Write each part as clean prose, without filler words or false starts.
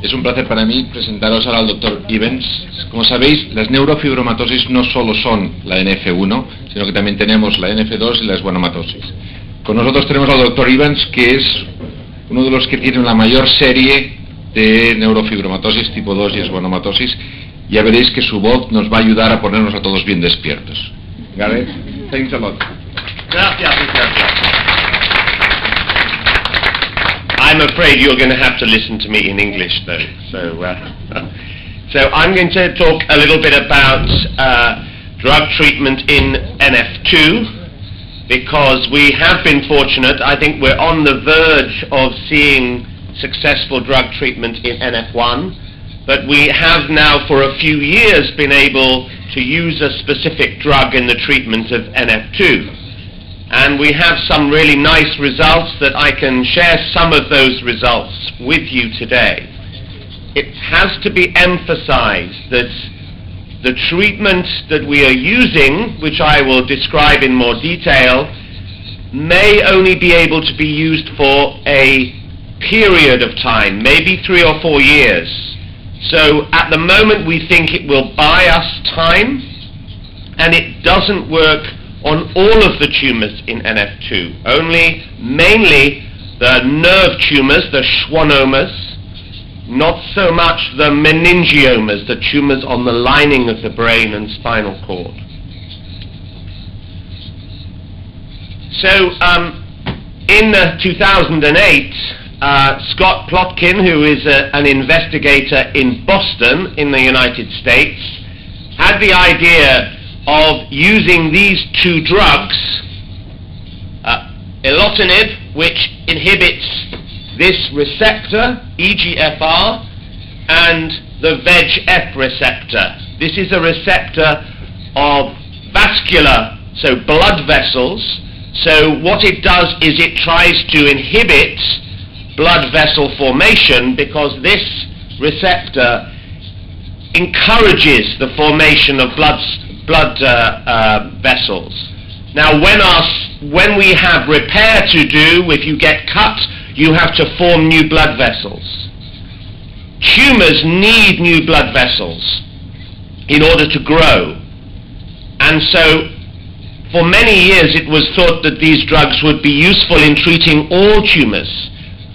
Es un placer para mí presentaros ahora al doctor Evans. Como sabéis, las neurofibromatosis no solo son la NF1, sino que también tenemos la NF2 y la schwannomatosis. Con nosotros tenemos al doctor Evans, que es uno de los que tiene la mayor serie de neurofibromatosis tipo 2 y schwannomatosis. Ya veréis que su voz nos va a ayudar a ponernos a todos bien despiertos. Gareth, thanks a lot. Gracias. I'm afraid you're going to have to listen to me in English, though. So I'm going to talk a little bit about drug treatment in NF2, because we have been fortunate. I think we're on the verge of seeing successful drug treatment in NF1, but we have now for a few years been able to use a specific drug in the treatment of NF2. And we have some really nice results that I can share some of those results with you today. It has to be emphasized that the treatment that we are using, which I will describe in more detail, may only be able to be used for a period of time, maybe 3 or 4 years. So at the moment we think it will buy us time, and it doesn't work on all of the tumors in NF2, only mainly the nerve tumors, the Schwannomas, not so much the meningiomas, the tumors on the lining of the brain and spinal cord. So in 2008, Scott Plotkin, who is an investigator in Boston in the United States, had the idea of using these two drugs, ilotinib, which inhibits this receptor, EGFR, and the VEGF receptor. This is a receptor of vascular, so blood vessels. So what it does is it tries to inhibit blood vessel formation, because this receptor encourages the formation of blood vessels. Now when we have repair to do, if you get cut, you have to form new blood vessels. Tumors need new blood vessels in order to grow. And so for many years it was thought that these drugs would be useful in treating all tumors,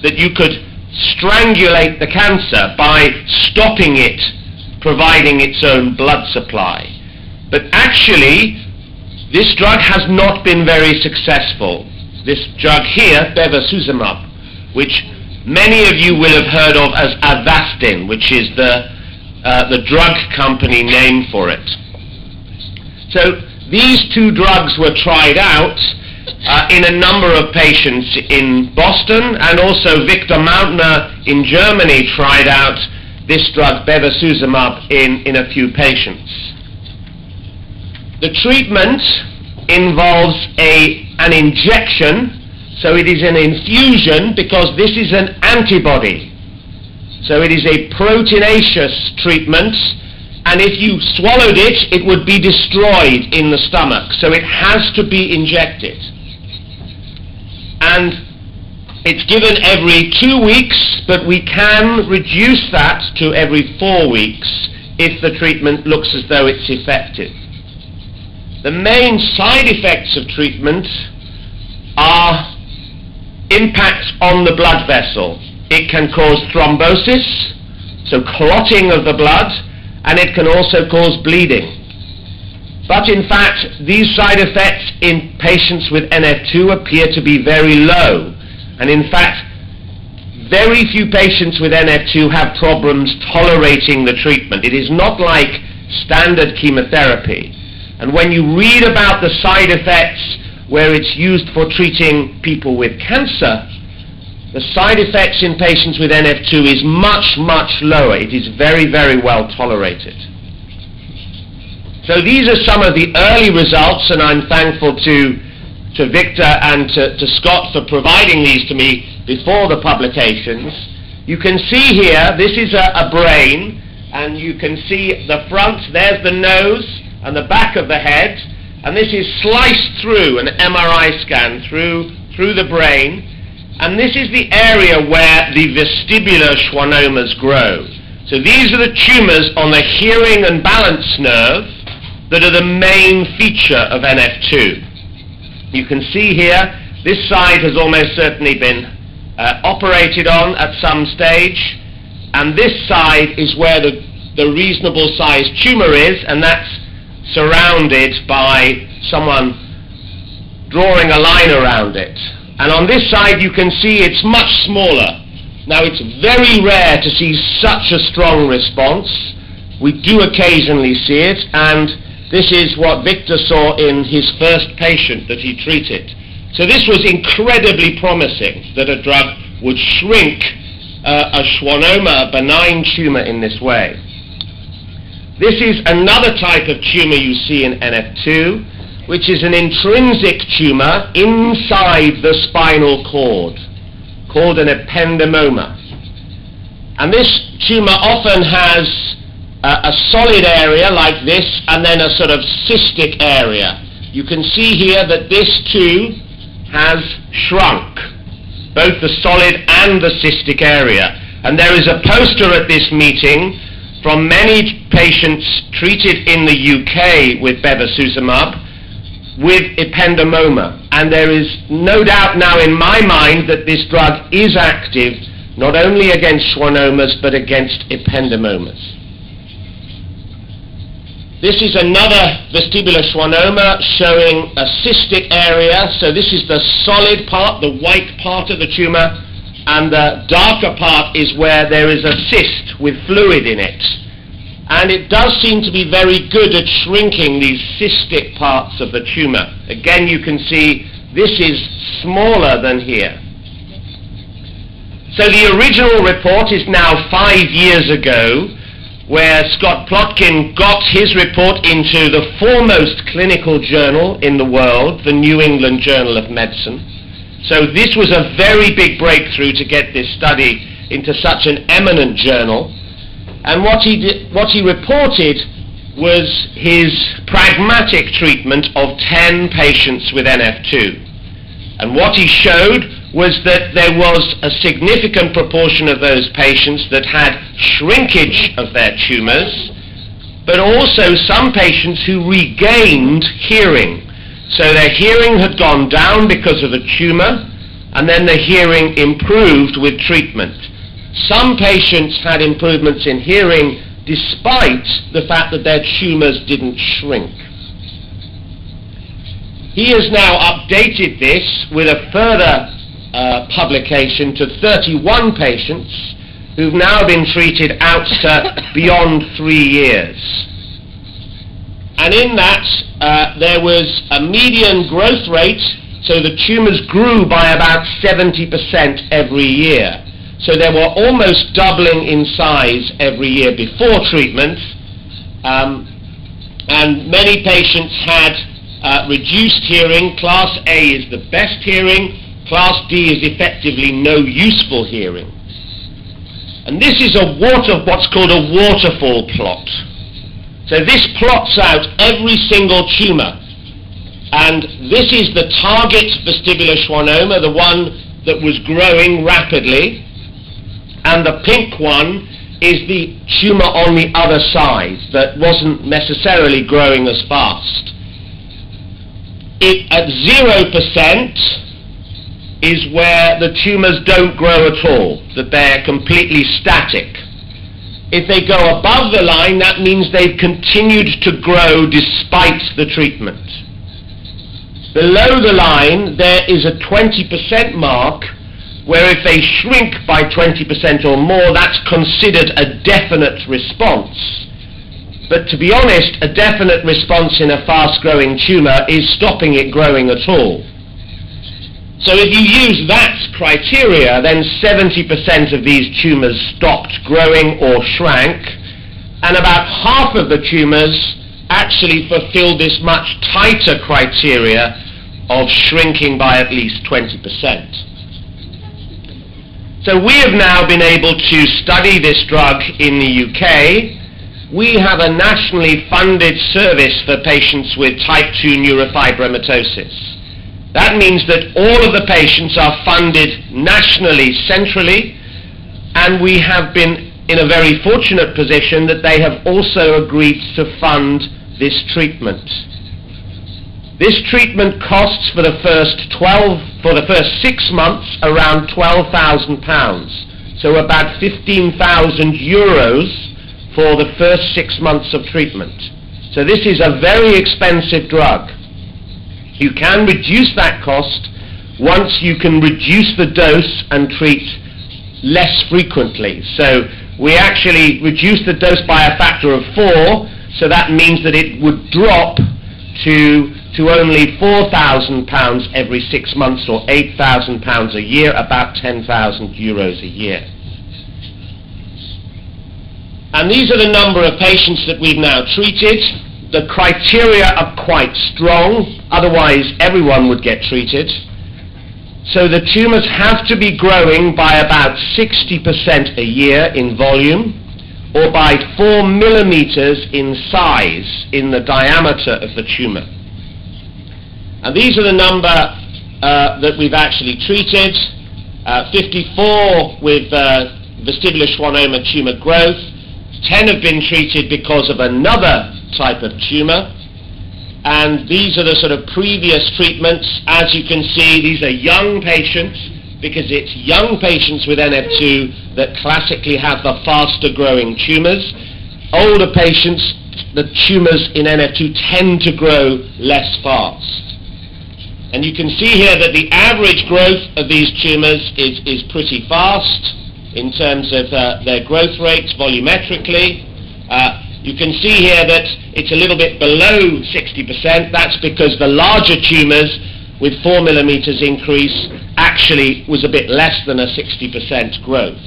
that you could strangulate the cancer by stopping it providing its own blood supply. But actually, this drug has not been very successful. This drug here, bevacizumab, which many of you will have heard of as Avastin, which is the drug company name for it. So these two drugs were tried out in a number of patients in Boston, and also Victor Mautner in Germany tried out this drug, bevacizumab, in a few patients. The treatment involves an injection, so it is an infusion, because this is an antibody. So it is a proteinaceous treatment, and if you swallowed it, it would be destroyed in the stomach. So it has to be injected. And it's given every 2 weeks, but we can reduce that to every 4 weeks if the treatment looks as though it's effective. The main side effects of treatment are impacts on the blood vessel. It can cause thrombosis, so clotting of the blood, and it can also cause bleeding. But in fact, these side effects in patients with NF2 appear to be very low. And in fact, very few patients with NF2 have problems tolerating the treatment. It is not like standard chemotherapy. And when you read about the side effects where it's used for treating people with cancer, the side effects in patients with NF2 is much, much lower. It is very, very well tolerated. So these are some of the early results, and I'm thankful to Victor and to Scott for providing these to me before the publications. You can see here, this is a brain, and you can see the front, there's the nose, and the back of the head, and this is sliced through an MRI scan through the brain, And this is the area where the vestibular schwannomas grow. So these are the tumors on the hearing and balance nerve that are the main feature of NF2. You can see here, this side has almost certainly been operated on at some stage, and this side is where the reasonable sized tumor is, and that's surrounded by someone drawing a line around it. And on this side you can see it's much smaller. Now it's very rare to see such a strong response. We do occasionally see it, and this is what Victor saw in his first patient that he treated. So this was incredibly promising, that a drug would shrink a schwannoma, a benign tumor, in this way. This is another type of tumor you see in NF2, which is an intrinsic tumor inside the spinal cord, called an ependymoma. And this tumor often has a solid area like this, and then a sort of cystic area. You can see here that this too has shrunk, both the solid and the cystic area. And there is a poster at this meeting from many patients treated in the UK with bevacizumab with ependymoma. And there is no doubt now in my mind that this drug is active not only against schwannomas but against ependymomas. This is another vestibular schwannoma showing a cystic area. So this is the solid part, the white part of the tumor, and the darker part is where there is a cyst with fluid in it. And it does seem to be very good at shrinking these cystic parts of the tumor. Again, you can see this is smaller than here. So the original report is now 5 years ago, where Scott Plotkin got his report into the foremost clinical journal in the world, the New England Journal of Medicine. So this was a very big breakthrough to get this study into such an eminent journal. And what he reported was his pragmatic treatment of 10 patients with NF2. And what he showed was that there was a significant proportion of those patients that had shrinkage of their tumors, but also some patients who regained hearing. So their hearing had gone down because of the tumor, and then the hearing improved with treatment. Some patients had improvements in hearing despite the fact that their tumors didn't shrink. He has now updated this with a further publication to 31 patients who've now been treated out to beyond 3 years. And in that there was a median growth rate, so the tumors grew by about 70% every year. So they were almost doubling in size every year before treatment, and many patients had reduced hearing. Class A is the best hearing. Class D is effectively no useful hearing. And this is what's called a waterfall plot. So this plots out every single tumor. And this is the target vestibular schwannoma, the one that was growing rapidly. And the pink one is the tumor on the other side that wasn't necessarily growing as fast. At 0%, is where the tumors don't grow at all, that they're completely static. If they go above the line, that means they've continued to grow despite the treatment. Below the line, there is a 20% mark, where if they shrink by 20% or more, that's considered a definite response. But to be honest, a definite response in a fast-growing tumor is stopping it growing at all. So if you use that criteria, then 70% of these tumors stopped growing or shrank, and about half of the tumors actually fulfilled this much tighter criteria of shrinking by at least 20%. So we have now been able to study this drug in the UK. We have a nationally funded service for patients with type 2 neurofibromatosis. That means that all of the patients are funded nationally, centrally, and we have been in a very fortunate position that they have also agreed to fund this treatment. This treatment costs for the first 6 months around £12,000, so about 15,000 euros for the first 6 months of treatment. So this is a very expensive drug. You can reduce that cost once you can reduce the dose and treat less frequently. So we actually reduce the dose by a factor of 4, so that means that it would drop to only £4,000 every 6 months, or £8,000 a year, about 10,000 euros a year. And these are the number of patients that we've now treated. The criteria are quite strong, otherwise everyone would get treated. So the tumours have to be growing by about 60% a year in volume, or by 4 millimeters in size in the diameter of the tumour. And these are the number that we've actually treated. 54 with vestibular schwannoma tumour growth. 10 have been treated because of another type of tumour. And these are the sort of previous treatments. As you can see, these are young patients, because it's young patients with NF2 that classically have the faster growing tumours. Older patients, the tumours in NF2 tend to grow less fast. And you can see here that the average growth of these tumours is pretty fast in terms of their growth rates volumetrically. You can see here that it's a little bit below 60%. That's because the larger tumours with 4 millimeters increase actually was a bit less than a 60% growth.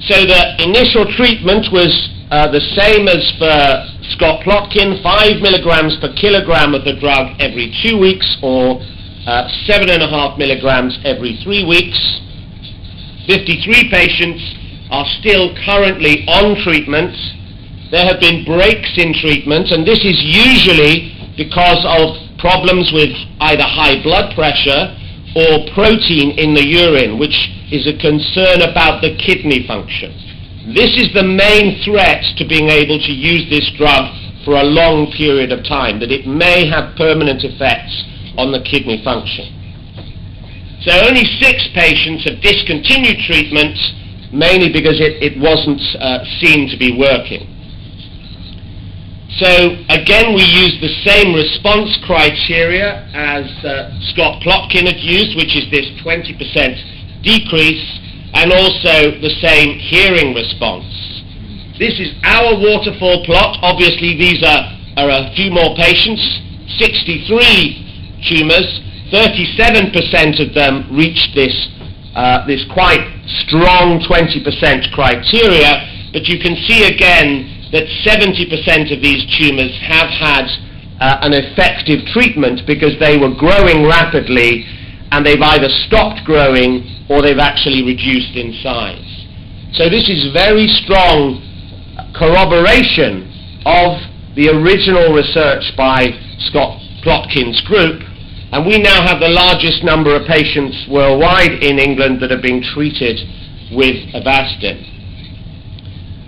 So the initial treatment was the same as for Scott Plotkin, 5 milligrams per kilogram of the drug every 2 weeks, or 7.5 milligrams every 3 weeks. 53 patients are still currently on treatment. There have been breaks in treatment, and this is usually because of problems with either high blood pressure or protein in the urine, which is a concern about the kidney function. This is the main threat to being able to use this drug for a long period of time, that it may have permanent effects on the kidney function. So only 6 patients have discontinued treatment, mainly because it wasn't seen to be working. So again, we used the same response criteria as Scott Plotkin had used, which is this 20% decrease, and also the same hearing response. This is our waterfall plot. Obviously these are a few more patients, 63 tumours, 37% of them reached this quite strong 20% criteria, but you can see again that 70% of these tumours have had an effective treatment, because they were growing rapidly and they've either stopped growing or they've actually reduced in size. So this is very strong corroboration of the original research by Scott Plotkin's group, and we now have the largest number of patients worldwide in England that are being treated with Avastin.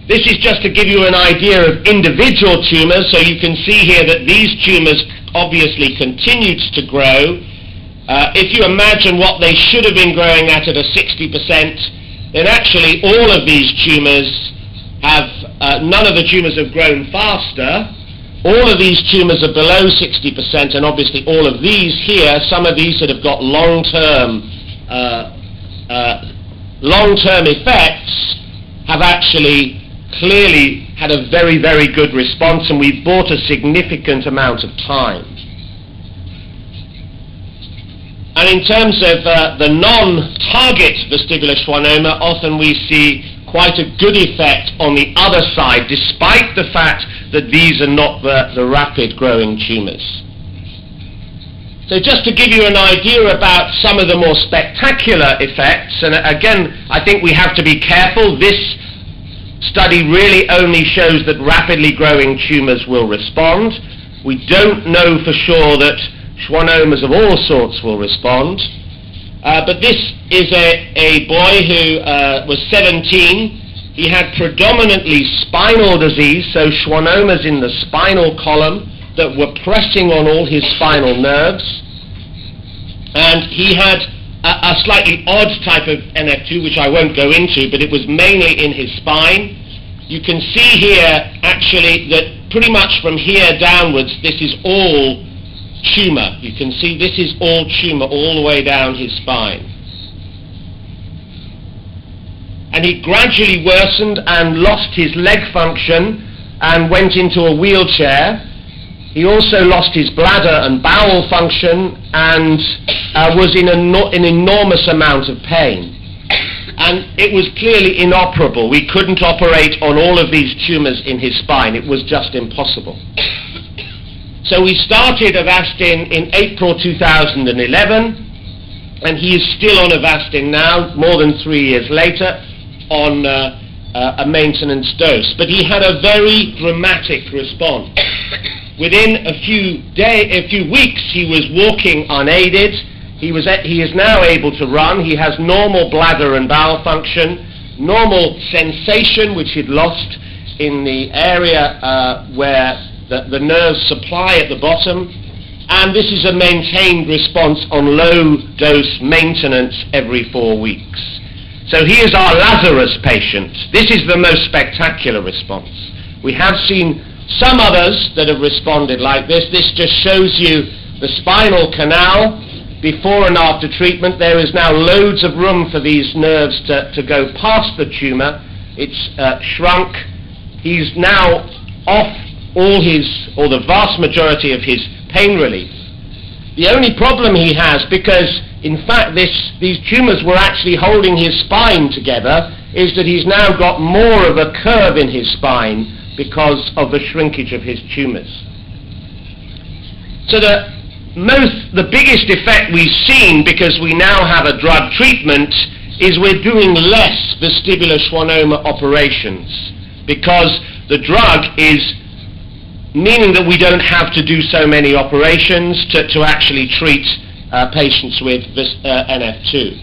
This is just to give you an idea of individual tumours, so you can see here that these tumours obviously continued to grow. If you imagine what they should have been growing at a 60%, then actually all of these tumours have, none of the tumours have grown faster. All of these tumours are below 60%, and obviously all of these here, some of these that have got long-term effects, have actually clearly had a very, very good response, and we've bought a significant amount of time. And in terms of the non-target vestibular schwannoma, often we see quite a good effect on the other side, despite the fact that these are not the rapid growing tumours. So just to give you an idea about some of the more spectacular effects, and again, I think we have to be careful. This study really only shows that rapidly growing tumours will respond. We don't know for sure that schwannomas of all sorts will respond. But this is a boy who was 17. He had predominantly spinal disease, so schwannomas in the spinal column that were pressing on all his spinal nerves. And he had a slightly odd type of NF2, which I won't go into, but it was mainly in his spine. You can see here, actually, that pretty much from here downwards, this is all tumour. You can see this is all tumour all the way down his spine. And he gradually worsened and lost his leg function and went into a wheelchair. He also lost his bladder and bowel function and was in an enormous amount of pain. And it was clearly inoperable. We couldn't operate on all of these tumours in his spine. It was just impossible. So we started Avastin in April 2011, and he is still on Avastin now, more than 3 years later, on a maintenance dose. But he had a very dramatic response. Within a few weeks, he was walking unaided. He is now able to run. He has normal bladder and bowel function, normal sensation, which he'd lost in the area where the nerves supply at the bottom. And this is a maintained response on low-dose maintenance every 4 weeks. So he is our Lazarus patient. This is the most spectacular response. We have seen some others that have responded like this. This just shows you the spinal canal before and after treatment. There is now loads of room for these nerves to go past the tumour. It's shrunk. He's now off all or the vast majority of his pain relief. The only problem he has, because in fact these tumours were actually holding his spine together, is that he's now got more of a curve in his spine because of the shrinkage of his tumours. So the biggest effect we've seen, because we now have a drug treatment, is we're doing less vestibular schwannoma operations, because the drug is meaning that we don't have to do so many operations to actually treat patients with NF2.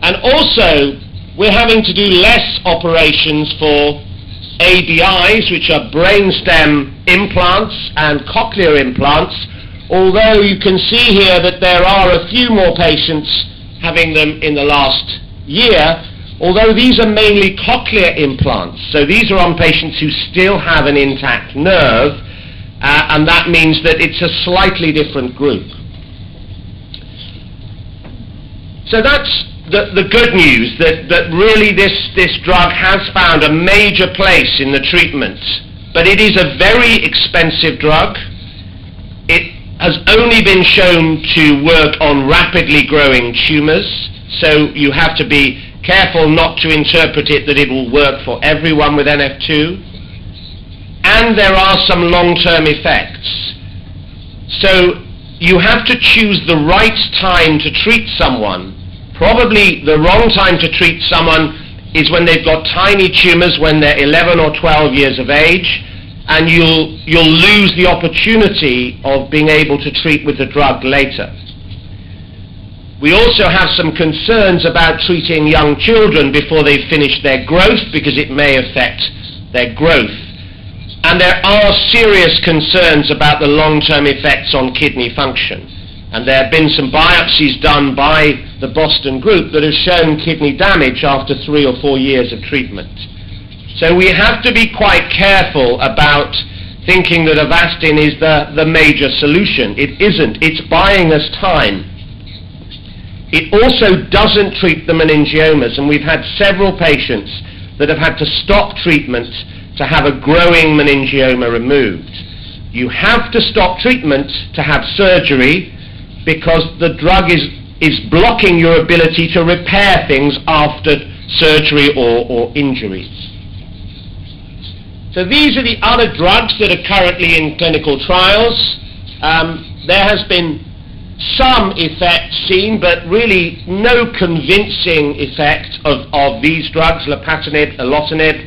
And also, we're having to do less operations for ABIs, which are brainstem implants and cochlear implants, although you can see here that there are a few more patients having them in the last year, although these are mainly cochlear implants. So these are on patients who still have an intact nerve, and that means that it's a slightly different group. So that's the good news, that really this drug has found a major place in the treatment. But it is a very expensive drug. It has only been shown to work on rapidly growing tumours, so you have to be careful not to interpret it that it will work for everyone with NF2. And there are some long-term effects. So you have to choose the right time to treat someone. Probably the wrong time to treat someone is when they've got tiny tumours, when they're 11 or 12 years of age, and you'll lose the opportunity of being able to treat with the drug later. We also have some concerns about treating young children before they've finished their growth, because it may affect their growth. And there are serious concerns about the long-term effects on kidney function. And there have been some biopsies done by the Boston group that have shown kidney damage after 3 or 4 years of treatment. So we have to be quite careful about thinking that Avastin is the major solution. It isn't. It's buying us time. It also doesn't treat the meningiomas, and we've had several patients that have had to stop treatment to have a growing meningioma removed. You have to stop treatment to have surgery, because the drug is blocking your ability to repair things after surgery or injuries. So these are the other drugs that are currently in clinical trials. There has been some effect seen, but really no convincing effect of these drugs, lapatinib, erlotinib.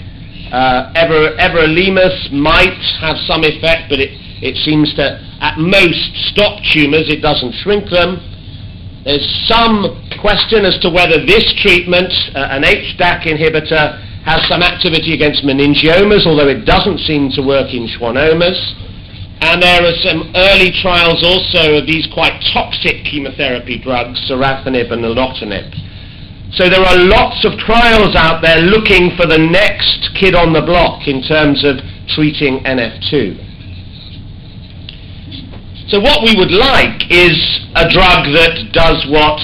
Everolimus might have some effect, but It seems to, at most, stop tumours. It doesn't shrink them. There's some question as to whether this treatment, an HDAC inhibitor, has some activity against meningiomas, although it doesn't seem to work in schwannomas. And there are some early trials also of these quite toxic chemotherapy drugs, sorafenib and nilotinib. So there are lots of trials out there looking for the next kid on the block in terms of treating NF2. So what we would like is a drug that does what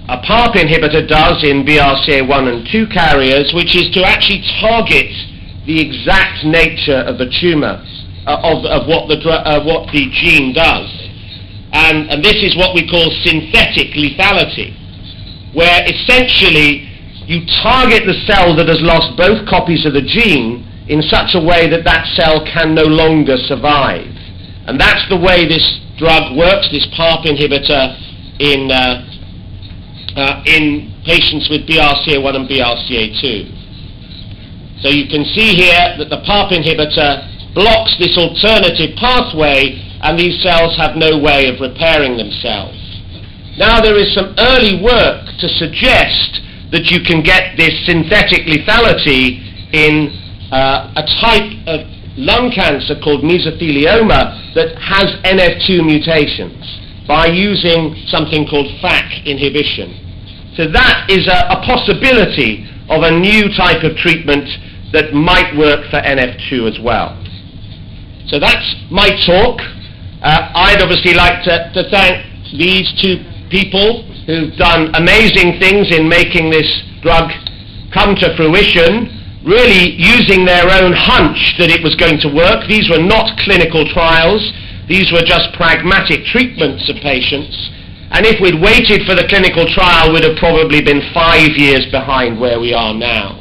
a PARP inhibitor does in BRCA1 and 2 carriers, which is to actually target the exact nature of the tumour, of what the gene does. And this is what we call synthetic lethality, where essentially you target the cell that has lost both copies of the gene in such a way that that cell can no longer survive. And that's the way this drug works, this PARP inhibitor, in patients with BRCA1 and BRCA2. So you can see here that the PARP inhibitor blocks this alternative pathway, and these cells have no way of repairing themselves. Now there is some early work to suggest that you can get this synthetic lethality in a type of lung cancer called mesothelioma that has NF2 mutations by using something called FAK inhibition. So that is a possibility of a new type of treatment that might work for NF2 as well. So that's my talk. I'd obviously like to thank these two people who've done amazing things in making this drug come to fruition, really using their own hunch that it was going to work. These were not clinical trials. These were just pragmatic treatments of patients. And if we'd waited for the clinical trial, we'd have probably been 5 years behind where we are now.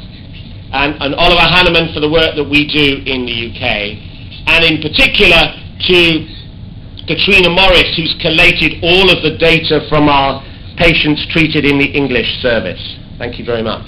And Oliver Hanneman for the work that we do in the UK. And in particular to Katrina Morris, who's collated all of the data from our patients treated in the English service. Thank you very much.